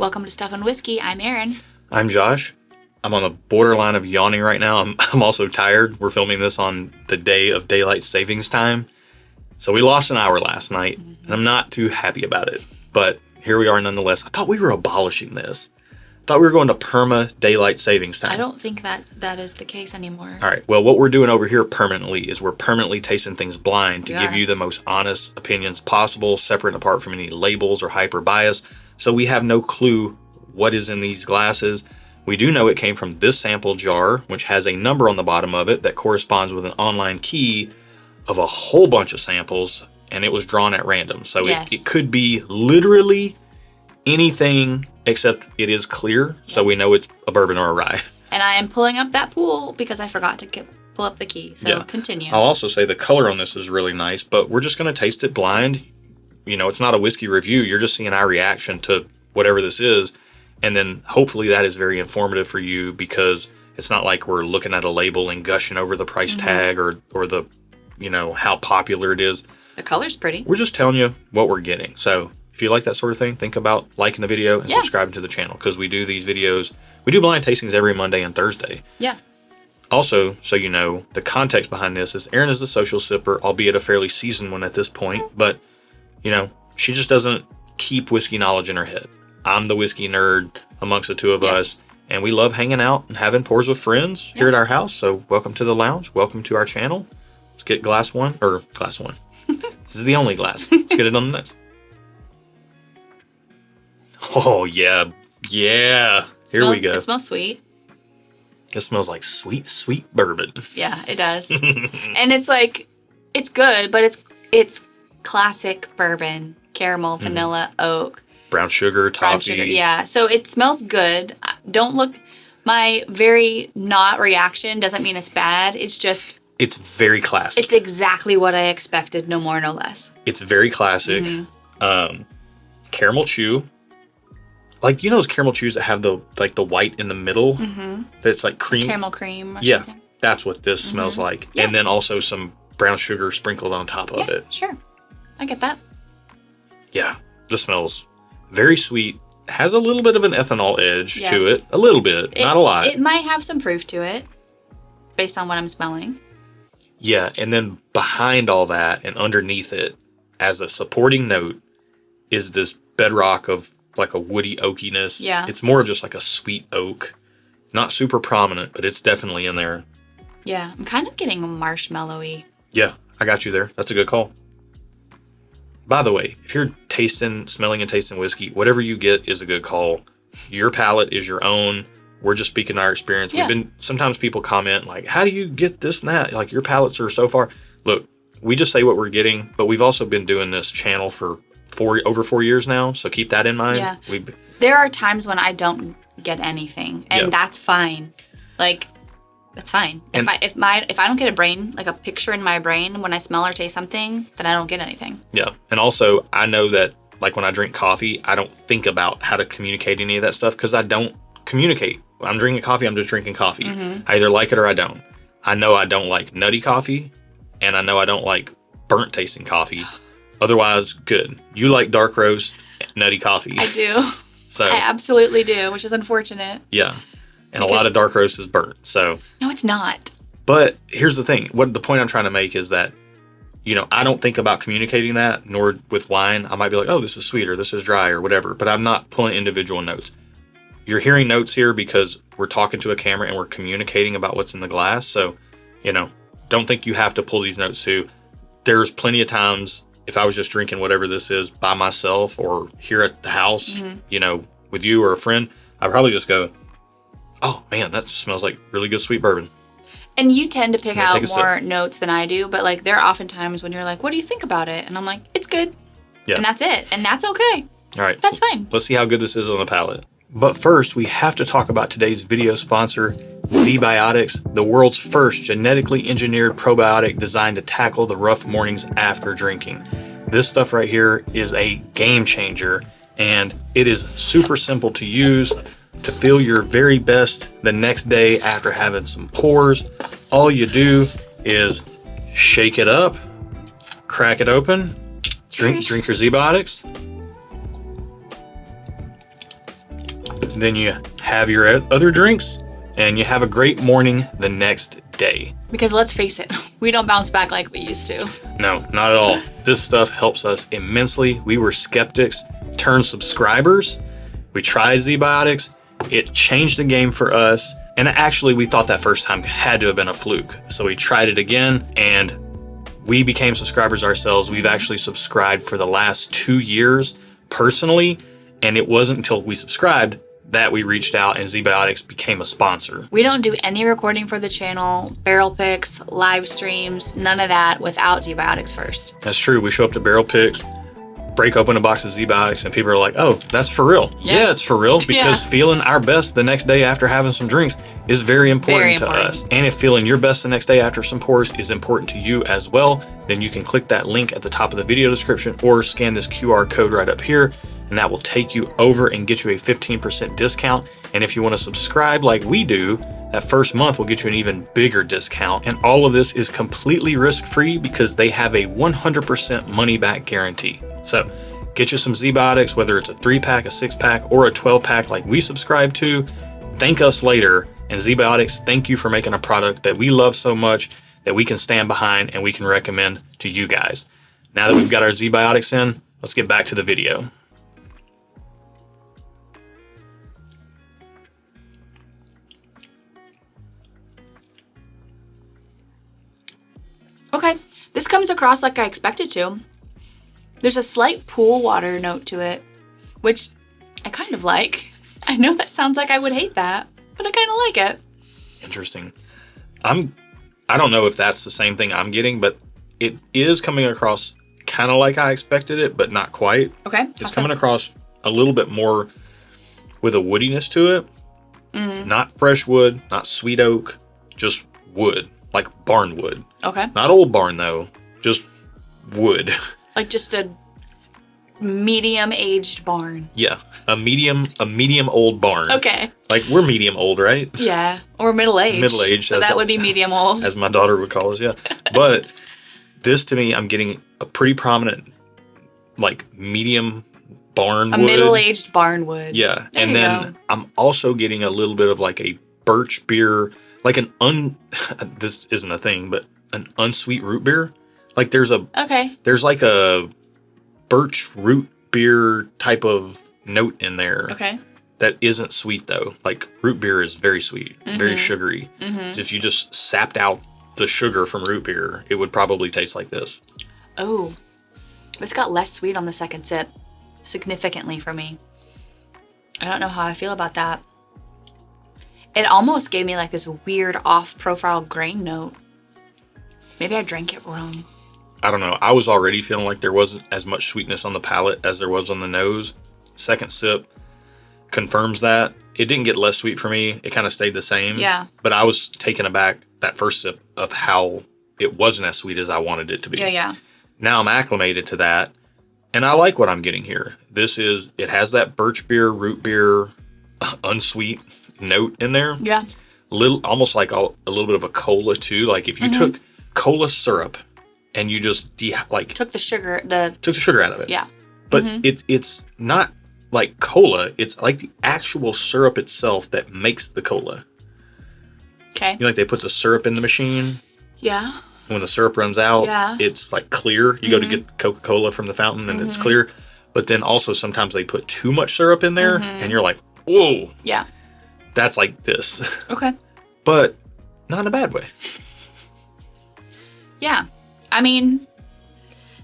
Welcome to Stuff and Whiskey. I'm Erin. I'm Josh. I'm on the borderline of yawning right now. I'm also tired. We're filming this on the day of daylight savings time. So we lost an hour last night, and I'm not too happy about it. But here we are nonetheless. I thought we were abolishing this. I thought we were going to perma daylight savings time. I don't think that is the case anymore. All right. Well, what we're doing over here permanently is we're permanently tasting things blind to give you the most honest opinions possible, separate and apart from any labels or hyper bias. So we have no clue what is in these glasses. We do know it came from this sample jar, which has a number on the bottom of it that corresponds with an online key of a whole bunch of samples, and it was drawn at random. So it could be literally anything except it is clear, so we know it's a bourbon or a rye. And I am pulling up that pool because I forgot to pull up the key. So continue. I'll also say the color on this is really nice, but we're just going to taste it blind. You know, it's not a whiskey review. You're just seeing our reaction to whatever this is. And then hopefully that is very informative for you, because it's not like we're looking at a label and gushing over the price tag or the, you know, how popular it is. The color's pretty. We're just telling you what we're getting. So if you like that sort of thing, think about liking the video and subscribing to the channel, because we do these videos. We do blind tastings every Monday and Thursday. Yeah. Also, so you know, the context behind this is Erin is the social sipper, albeit a fairly seasoned one at this point. But, you know, she just doesn't keep whiskey knowledge in her head. I'm the whiskey nerd amongst the two of us, and we love hanging out and having pours with friends here at our house. So welcome to the lounge. Welcome to our channel. Let's get glass one. This is the only glass. Let's get it on the nose. Oh, yeah. Yeah. Here we go. It smells sweet. It smells like sweet, sweet bourbon. Yeah, it does. And it's like, it's good, but it's classic bourbon. Caramel, vanilla, oak. Brown sugar, toffee. Brown sugar, yeah. So it smells good. Don't look, my very not reaction doesn't mean it's bad. It's just. It's very classic. It's exactly what I expected, no more, no less. It's very classic. Caramel chew. Like, you know those caramel chews that have the white in the middle? That's like cream? Caramel cream or something. That's what this smells like. Yeah. And then also some brown sugar sprinkled on top of it. Sure. I get that. Yeah. This smells very sweet. Has a little bit of an ethanol edge to it. A little bit. Not a lot. It might have some proof to it based on what I'm smelling. Yeah. And then behind all that and underneath it, as a supporting note, is this bedrock of like a woody oakiness. Yeah. It's more of just like a sweet oak. Not super prominent, but it's definitely in there. Yeah. I'm kind of getting marshmallowy. Yeah. I got you there. That's a good call. By the way, if you're smelling and tasting whiskey, whatever you get is a good call. Your palate is your own. We're just speaking our experience. Yeah. Sometimes people comment like, how do you get this and that? Like, your palates are so far. Look, we just say what we're getting, but we've also been doing this channel for over 4 years now. So keep that in mind. Yeah. There are times when I don't get anything, and that's fine. Like, that's fine. And if I don't get a picture in my brain when I smell or taste something, then I don't get anything. Yeah. And also, I know that like when I drink coffee, I don't think about how to communicate any of that stuff, because I don't communicate. When I'm drinking coffee, I'm just drinking coffee. I either like it or I don't. I know I don't like nutty coffee, and I know I don't like burnt tasting coffee. Otherwise, good. You like dark roast, nutty coffee. I do. So I absolutely do, which is unfortunate. Yeah. And a lot of dark roast is burnt. So no, it's not. But here's the thing. The point I'm trying to make is that, you know, I don't think about communicating that, nor with wine. I might be like, oh, this is sweet or this is dry or whatever, but I'm not pulling individual notes. You're hearing notes here because we're talking to a camera and we're communicating about what's in the glass. So, you know, don't think you have to pull these notes too. There's plenty of times if I was just drinking whatever this is by myself or here at the house, you know, with you or a friend, I'd probably just go, oh man, that just smells like really good sweet bourbon. And you tend to pick out more notes than I do, but like there are often times when you're like, what do you think about it? And I'm like, it's good. Yeah. And that's it. And that's okay. All right. That's fine. Let's see how good this is on the palate. But first, we have to talk about today's video sponsor, ZBiotics, the world's first genetically engineered probiotic designed to tackle the rough mornings after drinking. This stuff right here is a game changer, and it is super simple to use to feel your very best the next day after having some pours. All you do is shake it up, crack it open, drink your ZBiotics. then you have your other drinks, and you have a great morning the next day. Because let's face it, we don't bounce back like we used to. No, not at all. This stuff helps us immensely. We were skeptics, turned subscribers. We tried ZBiotics. It changed the game for us. And actually, we thought that first time had to have been a fluke. So we tried it again, and we became subscribers ourselves. We've actually subscribed for the last 2 years personally, and it wasn't until we subscribed that we reached out and ZBiotics became a sponsor. We don't do any recording for the channel, barrel picks, live streams, none of that without ZBiotics first. That's true. We show up to barrel picks, break open a box of ZBiotics, and people are like, oh, that's for real. Yeah, it's for real, because feeling our best the next day after having some drinks is very important to us. And if feeling your best the next day after some pours is important to you as well, then you can click that link at the top of the video description or scan this QR code right up here, and that will take you over and get you a 15% discount. And if you want to subscribe like we do, that first month will get you an even bigger discount. And all of this is completely risk-free because they have a 100% money-back guarantee. So get you some ZBiotics, whether it's a 3-pack, a 6-pack, or a 12-pack like we subscribe to. Thank us later. And ZBiotics, thank you for making a product that we love so much that we can stand behind and we can recommend to you guys. Now that we've got our ZBiotics in, let's get back to the video. Okay, this comes across like I expected to. There's a slight pool water note to it, which I kind of like. I know that sounds like I would hate that, but I kind of like it. Interesting. I don't know if that's the same thing I'm getting, but it is coming across kind of like I expected it, but not quite. Okay. It's coming across a little bit more with a woodiness to it. Mm-hmm. Not fresh wood, not sweet oak, just wood, like barn wood. Okay. Not old barn though, just wood. Like just a medium-aged barn. Yeah, a medium old barn. Okay. Like we're medium old, right? Yeah, or middle-aged. Middle-aged. So that would be medium old. As my daughter would call us, yeah. But this to me, I'm getting a pretty prominent, like medium barn wood. A middle-aged barn wood. Yeah, and then I'm also getting a little bit of like a birch beer, like this isn't a thing, but an unsweet root beer. Like there's like a birch root beer type of note in there. Okay. That isn't sweet though. Like root beer is very sweet, very sugary. Mm-hmm. If you just sapped out the sugar from root beer, it would probably taste like this. Oh, this got less sweet on the second sip, significantly for me. I don't know how I feel about that. It almost gave me like this weird off-profile grain note. Maybe I drank it wrong. I don't know. I was already feeling like there wasn't as much sweetness on the palate as there was on the nose. Second sip confirms that. It didn't get less sweet for me. It kind of stayed the same. Yeah. But I was taken aback that first sip of how it wasn't as sweet as I wanted it to be. Yeah. Now I'm acclimated to that, and I like what I'm getting here. It has that birch beer, root beer, unsweet note in there. Yeah. Almost like a little bit of a cola too. Like if you took cola syrup and you just took the sugar out of it. Yeah. But it's not like cola. It's like the actual syrup itself that makes the cola. Okay. You know, like they put the syrup in the machine. Yeah. When the syrup runs out, it's like clear. You go to get Coca-Cola from the fountain and it's clear. But then also sometimes they put too much syrup in there and you're like, whoa. Yeah. That's like this. Okay. But not in a bad way. Yeah. I mean,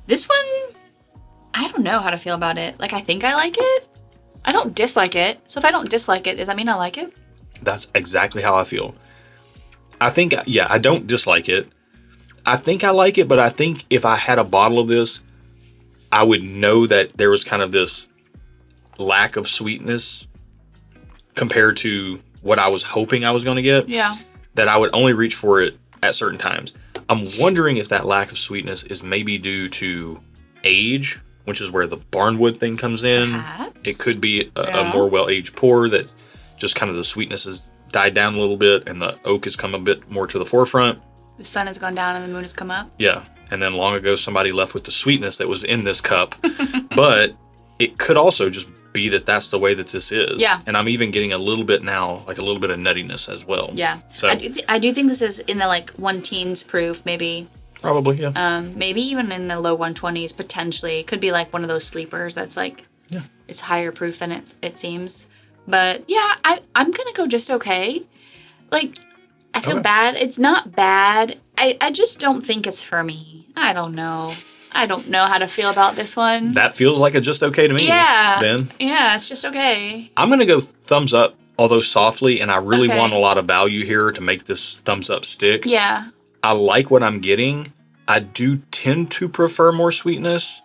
this one, I don't know how to feel about it. Like, I think I like it. I don't dislike it. So if I don't dislike it, does that mean I like it? That's exactly how I feel. I think, I don't dislike it. I think I like it, but I think if I had a bottle of this, I would know that there was kind of this lack of sweetness compared to what I was hoping I was going to get. Yeah. That I would only reach for it at certain times. I'm wondering if that lack of sweetness is maybe due to age, which is where the barnwood thing comes in. Perhaps. It could be a more well-aged pour that just kind of the sweetness has died down a little bit and the oak has come a bit more to the forefront. The sun has gone down and the moon has come up. Yeah. And then long ago, somebody left with the sweetness that was in this cup. But it could also just be that that's the way that this is. Yeah. And I'm even getting a little bit now, like a little bit of nuttiness as well. Yeah. So I do think this is in the like 1-teens proof, maybe. Probably, yeah. Maybe even in the low 120s, potentially. It could be like one of those sleepers that's like, it's higher proof than it seems. But yeah, I'm going to go just okay. Like, I feel bad. It's not bad. I just don't think it's for me. I don't know. I don't know how to feel about this one. That feels like a just okay to me. Yeah. Ben. Yeah, it's just okay. I'm going to go thumbs up, although softly, and I really want a lot of value here to make this thumbs up stick. Yeah. I like what I'm getting. I do tend to prefer more sweetness.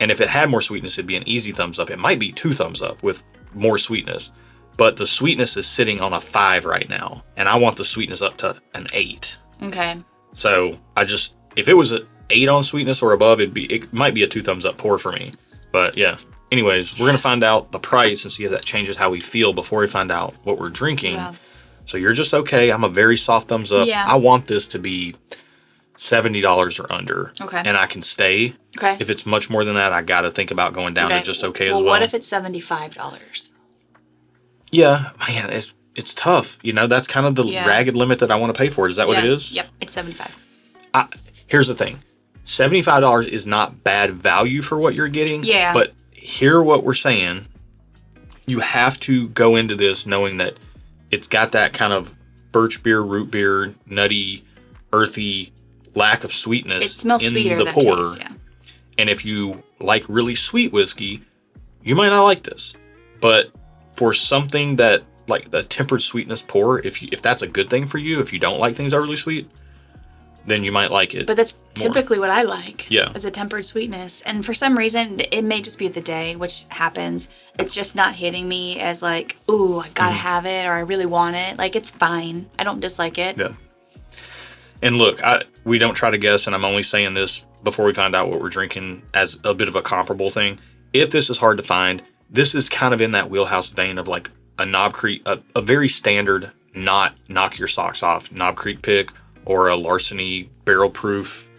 And if it had more sweetness, it'd be an easy thumbs up. It might be 2 thumbs up with more sweetness. But the sweetness is sitting on a 5 right now. And I want the sweetness up to an 8. Okay. So if it was an 8 on sweetness or above, it might be a 2 thumbs up pour for me. But yeah. Anyways, we're going to find out the price and see if that changes how we feel before we find out what we're drinking. Yeah. So you're just okay. I'm a very soft thumbs up. Yeah. I want this to be $70 or under. Okay. And I can stay. Okay. If it's much more than that, I got to think about going down to just okay as well. What if it's $75? Yeah, man, it's tough. You know, that's kind of the ragged limit that I want to pay for it. Is that what it is? Yep, it's 75. Here's the thing. $75 is not bad value for what you're getting. Yeah. But hear what we're saying. You have to go into this knowing that it's got that kind of birch beer, root beer, nutty, earthy lack of sweetness. It smells in sweeter the than pour. taste, yeah. And if you like really sweet whiskey, you might not like this. But for something that, like the tempered sweetness pour, if that's a good thing for you, if you don't like things overly sweet, then you might like it. But that's more. typically what I like. Yeah. As a tempered sweetness. And for some reason, it may just be the day, which happens. It's just not hitting me as like, ooh, I gotta have it, or I really want it. Like, it's fine. I don't dislike it. Yeah. And look, we don't try to guess, and I'm only saying this before we find out what we're drinking as a bit of a comparable thing. If this is hard to find, this is kind of in that wheelhouse vein of like a Knob Creek, a very standard, not knock your socks off Knob Creek pick, or a Larceny barrel proof,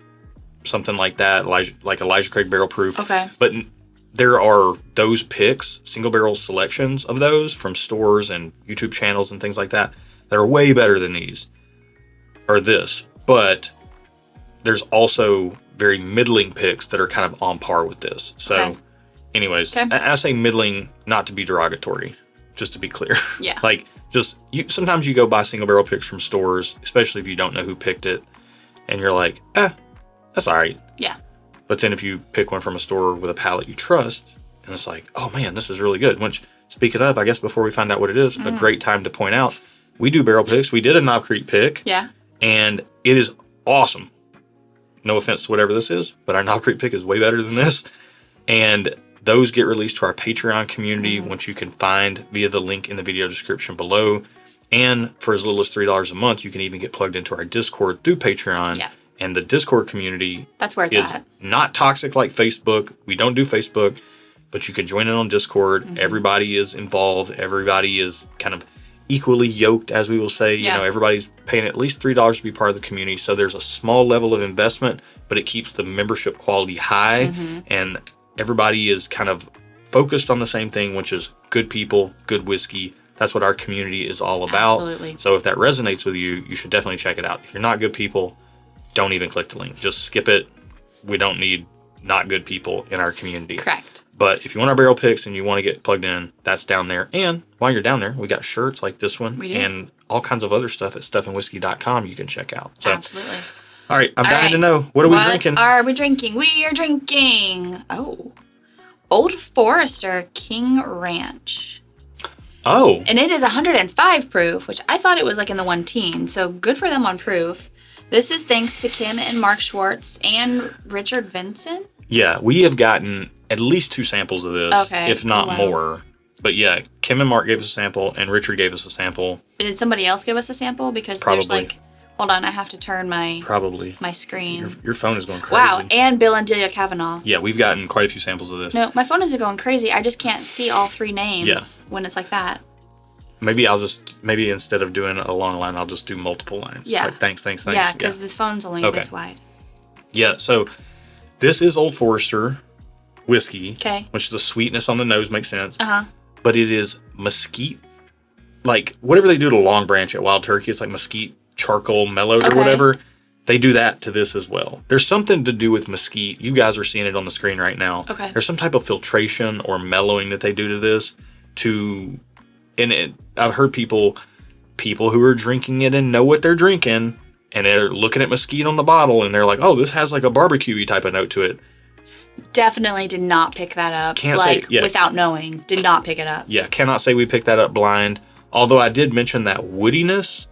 something like that, like Elijah Craig barrel proof. Okay. But there are those picks, single barrel selections of those from stores and YouTube channels and things like that that are way better than these, or this. But there's also very middling picks that are kind of on par with this. So anyways, I say middling not to be derogatory, just to be clear. Yeah. Like, sometimes you go buy single barrel picks from stores, especially if you don't know who picked it, and you're like, that's all right. Yeah. But then if you pick one from a store with a palate you trust, and it's like, oh man, this is really good. Which, speaking of, I guess before we find out what it is, a great time to point out, we do barrel picks. We did a Knob Creek pick. Yeah. And it is awesome. No offense to whatever this is, but our Knob Creek pick is way better than this. And those get released to our Patreon community, which you can find via the link in the video description below. And for as little as $3 a month, you can even get plugged into our Discord through Patreon. Yeah. And the Discord community that's where it's is at. Not toxic like Facebook. We don't do Facebook, but you can join in on Discord. Everybody is involved. Everybody is kind of equally yoked, as we will say. You know, everybody's paying at least $3 to be part of the community. So there's a small level of investment, but it keeps the membership quality high. And everybody is kind of focused on the same thing, which is good people, good whiskey. That's what our community is all about. Absolutely. So if that resonates with you, you should definitely check it out. If you're not good people, don't even click the link. Just skip it. We don't need not good people in our community. Correct. But if you want our barrel picks and you want to get plugged in, that's down there. And while you're down there, we got shirts like this one and all kinds of other stuff at stuffandwhiskey.com you can check out. So, absolutely. All right, I'm dying to know. What are we drinking? What are we drinking? We are drinking, Old Forester King Ranch. Oh. And it is 105 proof, which I thought it was like in the 1-teen. So good for them on proof. This is thanks to Kim and Mark Schwartz and Richard Vincent. Yeah, we have gotten at least 2 samples of this, if not more. But yeah, Kim and Mark gave us a sample, and Richard gave us a sample. Did somebody else give us a sample? Because there's like, hold on, I have to turn my screen. Your phone is going crazy. Wow, and Bill and Delia Kavanaugh. Yeah, we've gotten quite a few samples of this. No, my phone isn't going crazy. I just can't see all 3 names when it's like that. Maybe instead of doing a long line, I'll just do multiple lines. Yeah. Like, thanks. Yeah, because this phone's only this wide. Yeah, so this is Old Forester. whiskey. Okay. Which the sweetness on the nose makes sense. Uh-huh. But it is mesquite. Like, whatever they do to Long Branch at Wild Turkey, it's like mesquite charcoal mellowed or whatever. They do that to this as well. There's something to do with mesquite. You guys are seeing it on the screen right now. Okay. There's some type of filtration or mellowing that they do to this I've heard people who are drinking it and know what they're drinking, and they're looking at mesquite on the bottle, and they're like, oh, this has like a barbecue-y type of note to it. Definitely did not pick that up. Can't say, yeah. Without knowing. Did not pick it up. Yeah, cannot say we picked that up blind. Although I did mention that woodiness,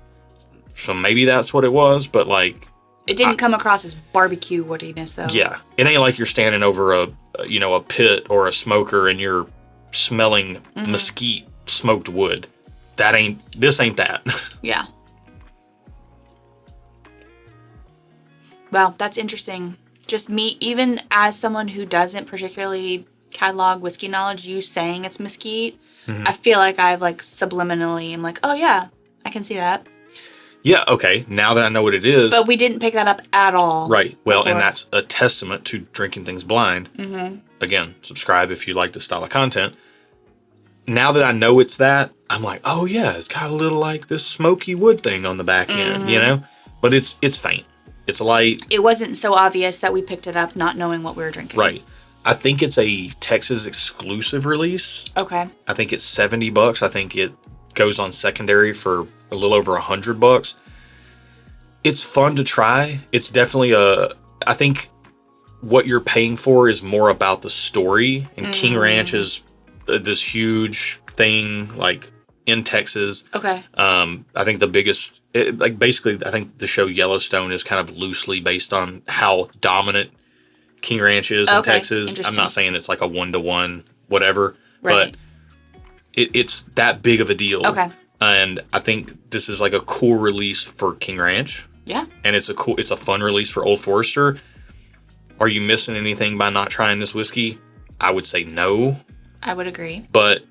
so maybe that's what it was, but like... It didn't come across as barbecue woodiness, though. Yeah. It ain't like you're standing over a pit or a smoker and you're smelling mesquite smoked wood. This ain't that. Yeah. Well, that's interesting. Just me, even as someone who doesn't particularly catalog whiskey knowledge, you saying it's mesquite, I feel like I've like subliminally, I'm like, oh yeah, I can see that. Yeah, okay. Now that I know what it is. But we didn't pick that up at all. Right. Well, before. and that's a testament to drinking things blind. Mm-hmm. Again, subscribe if you like this style of content. Now that I know it's that, I'm like, oh yeah, it's got a little like this smoky wood thing on the back end, you know? But it's faint. It's light. It wasn't so obvious that we picked it up not knowing what we were drinking. Right. I think it's a Texas exclusive release. Okay. I think it's $70. I think it goes on secondary for a little over $100. It's fun to try. It's definitely I think what you're paying for is more about the story. And King Ranch is this huge thing like in Texas. Okay. I think the biggest, basically, I think the show Yellowstone is kind of loosely based on how dominant King Ranch is in Texas. I'm not saying it's like a 1-to-1 whatever, but it's that big of a deal. Okay. And I think this is like a cool release for King Ranch. Yeah. And it's a fun release for Old Forester. Are you missing anything by not trying this whiskey? I would say no. I would agree. But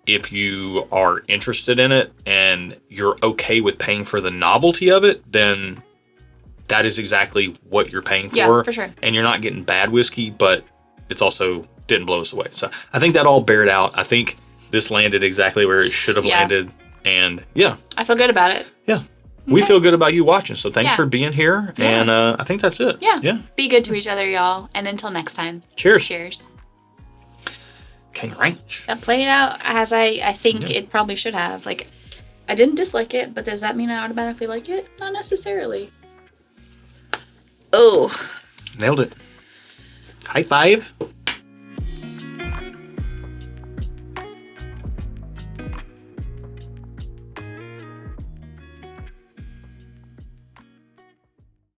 if you are interested in it and you're okay with paying for the novelty of it, then that is exactly what you're paying for. Yeah, for sure. And you're not getting bad whiskey, but it's also didn't blow us away. So I think that all bared out. I think this landed exactly where it should have landed. And yeah. I feel good about it. Yeah. We feel good about you watching. So thanks for being here. Yeah. And I think that's it. Yeah. Yeah. Be good to each other, y'all. And until next time. Cheers. Cheers. King Ranch. That played out as I think it probably should have. Like, I didn't dislike it, but does that mean I automatically like it? Not necessarily. Oh. Nailed it. High five.